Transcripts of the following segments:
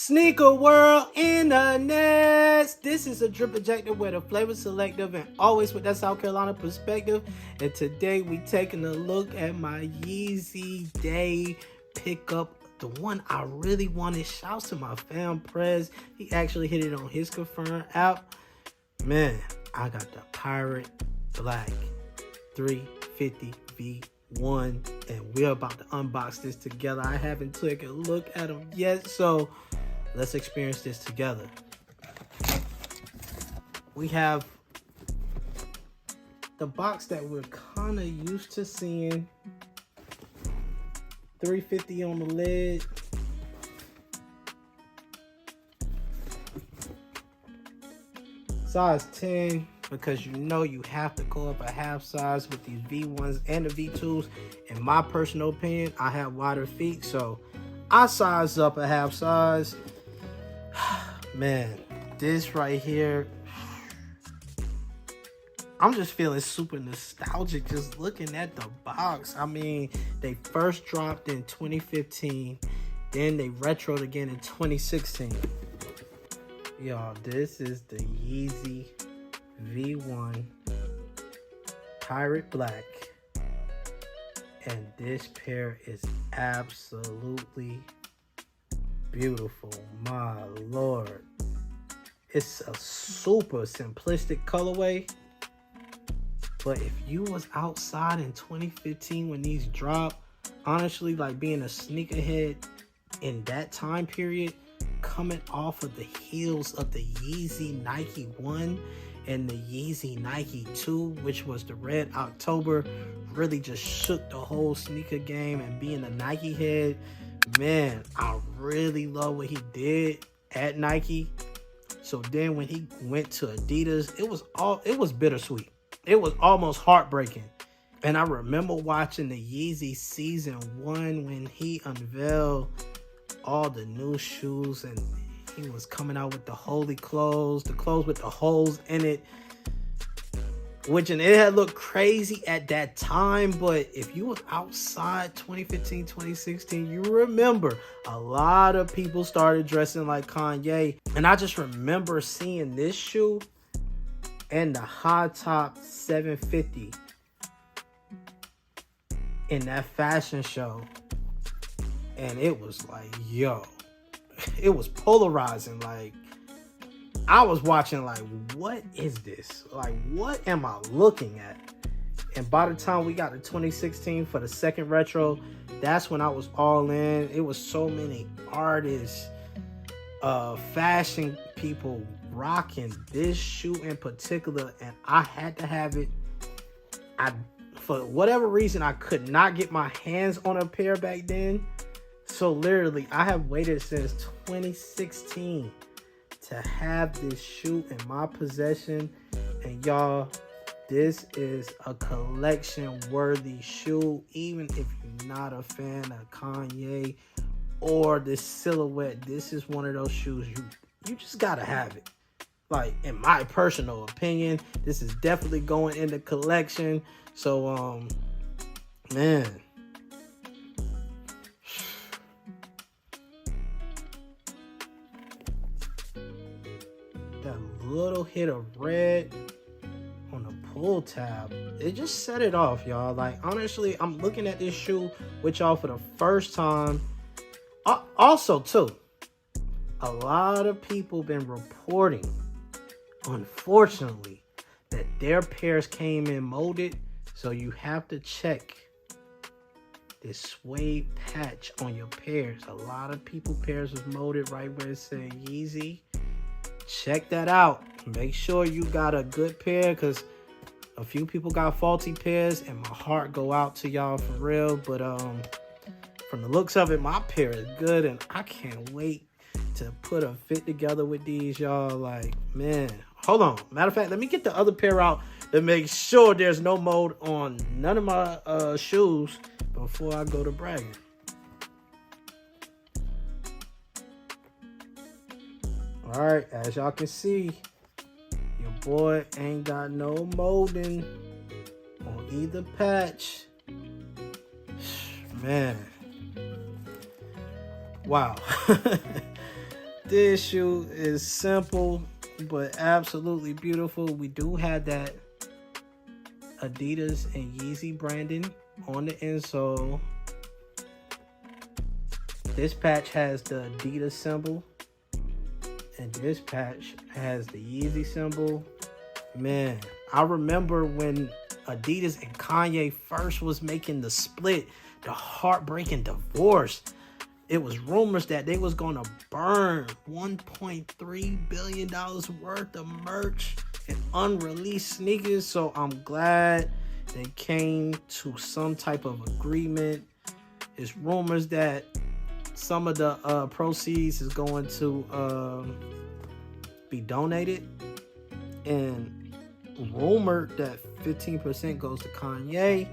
Sneaker world in the nest. This is a drip ejector with a flavor selective and always with that South Carolina perspective. And today we taking a look at my Yeezy Day pickup, the one I really wanted. Shouts to my fam Prez. He actually hit it on his confirmed app. Man, I got the Pirate Black 350 V1 and we're about to unbox this together. I haven't taken a look at them yet, so let's experience this together. We have the box that we're kind of used to seeing. 350 on the lid. Size 10, because you know you have to go up a half size with these V1s and the V2s. In my personal opinion, I have wider feet, so I size up a half size. Man, this right here, I'm just feeling super nostalgic just looking at the box. I mean, they first dropped in 2015, then they retroed again in 2016. Y'all, this is the Yeezy V1 Pirate Black, and this pair is absolutely beautiful. My lord, it's a super simplistic colorway, but if you was outside in 2015 when these dropped, honestly, like being a sneakerhead in that time period, coming off of the heels of the Yeezy Nike 1 and the Yeezy Nike 2, which was the Red October, really just shook the whole sneaker game. And being a Nike head, man, I really love what he did at Nike. So then when he went to Adidas, it was bittersweet. It was almost heartbreaking. And I remember watching the Yeezy season 1 when he unveiled all the new shoes and he was coming out with the holy clothes, the clothes with the holes in it, and it had looked crazy at that time. But if you was outside 2015, 2016, you remember a lot of people started dressing like Kanye. And I just remember seeing this shoe and the high top 750 in that fashion show. And it was like, yo, it was polarizing. Like, I was watching like, what is this? Like, what am I looking at? And by the time we got to 2016 for the second retro, that's when I was all in. It was so many artists, fashion people rocking this shoe in particular, and I had to have it. For whatever reason, I could not get my hands on a pair back then. So literally, I have waited since 2016 to have this shoe in my possession. And y'all, this is a collection-worthy shoe. Even if you're not a fan of Kanye or the silhouette, this is one of those shoes you just gotta have it. Like, in my personal opinion, this is definitely going in the collection. So, man. That little hit of red on the pull tab, it just set it off, y'all. Like, honestly, I'm looking at this shoe with y'all for the first time. Also, too, a lot of people been reporting, unfortunately, that their pairs came in molded. So you have to check this suede patch on your pairs. A lot of people pairs was molded right where it said Yeezy. Check that out. Make sure you got a good pair, because a few people got faulty pairs, and my heart go out to y'all for real. But from the looks of it, my pair is good, and I can't wait to put a fit together with these, y'all. Like, man, hold on. Matter of fact, let me get the other pair out to make sure there's no mold on none of my shoes before I go to bragging. All right, as y'all can see, your boy ain't got no molding on either patch. Man, wow. This shoe is simple, but absolutely beautiful. We do have that Adidas and Yeezy branding on the insole. This patch has the Adidas symbol, and this patch has the Yeezy symbol. Man, I remember when Adidas and Kanye first was making the split, the heartbreaking divorce. It was rumors that they was gonna burn $1.3 billion worth of merch and unreleased sneakers. So I'm glad they came to some type of agreement. It's rumors that some of the proceeds is going to be donated, and rumored that 15% goes to Kanye.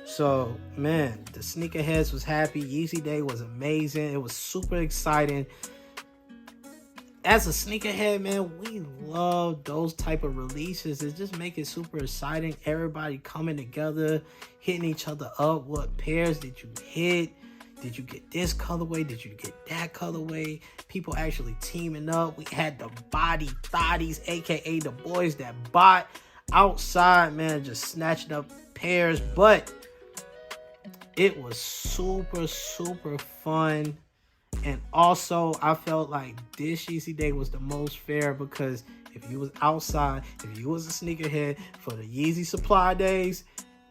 So, man, the sneakerheads was happy. Yeezy Day was amazing. It was super exciting. As a sneakerhead, man, we love those type of releases. It just make it super exciting. Everybody coming together, hitting each other up. What pairs did you hit? Did you get this colorway? Did you get that colorway? People actually teaming up. We had the body thotties, aka the boys that bought outside, man, just snatching up pairs. But it was super, super fun. And also, I felt like this Yeezy Day was the most fair, because if you was outside, if you was a sneakerhead for the Yeezy Supply Days,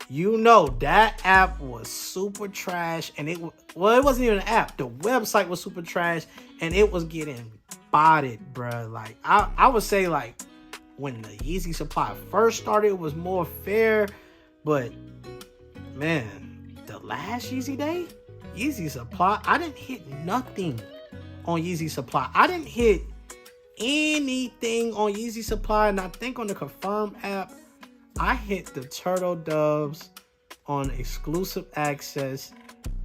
you know that app was super trash. And it wasn't even an app. The website was super trash, and it was getting botted, bruh. Like, I would say, like, when the Yeezy Supply first started, it was more fair. But, man, the last Yeezy Day, Yeezy Supply, I didn't hit nothing on Yeezy Supply. I didn't hit anything on Yeezy Supply. And I think on the Confirm app, I hit the Turtle Doves on exclusive access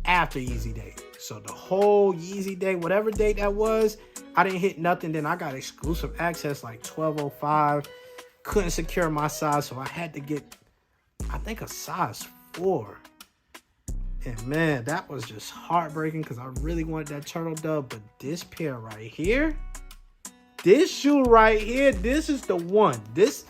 after Yeezy Day. So the whole Yeezy Day, whatever date that was, I didn't hit nothing. Then I got exclusive access like 12:05. Couldn't secure my size, so I had to get, I think, a size 4. And man, that was just heartbreaking, because I really wanted that Turtle Dove. But this pair right here, this shoe right here, this is the one. This,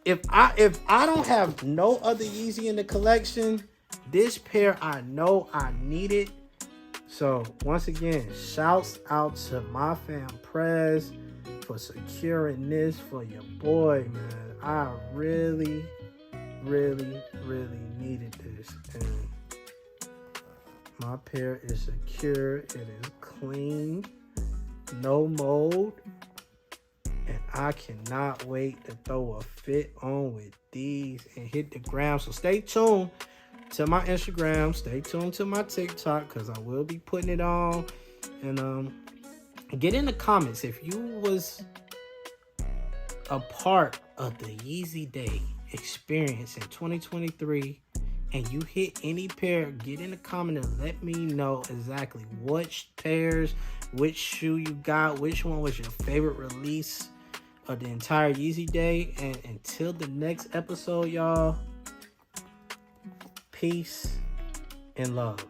if I don't have no other Yeezy in the collection, this pair I know I need it. So once again, shouts out to my fam Prez for securing this for your boy, man. I really, really, really needed this. And my pair is secure. It is clean, no mold. And I cannot wait to throw a fit on with these and hit the ground. So stay tuned to my Instagram. Stay tuned to my TikTok, because I will be putting it on. And get in the comments if you was a part of the Yeezy Day experience in 2023 and you hit any pair. Get in the comment and let me know exactly which pairs, which shoe you got, which one was your favorite release of the entire Yeezy Day. And until the next episode, y'all, peace and love.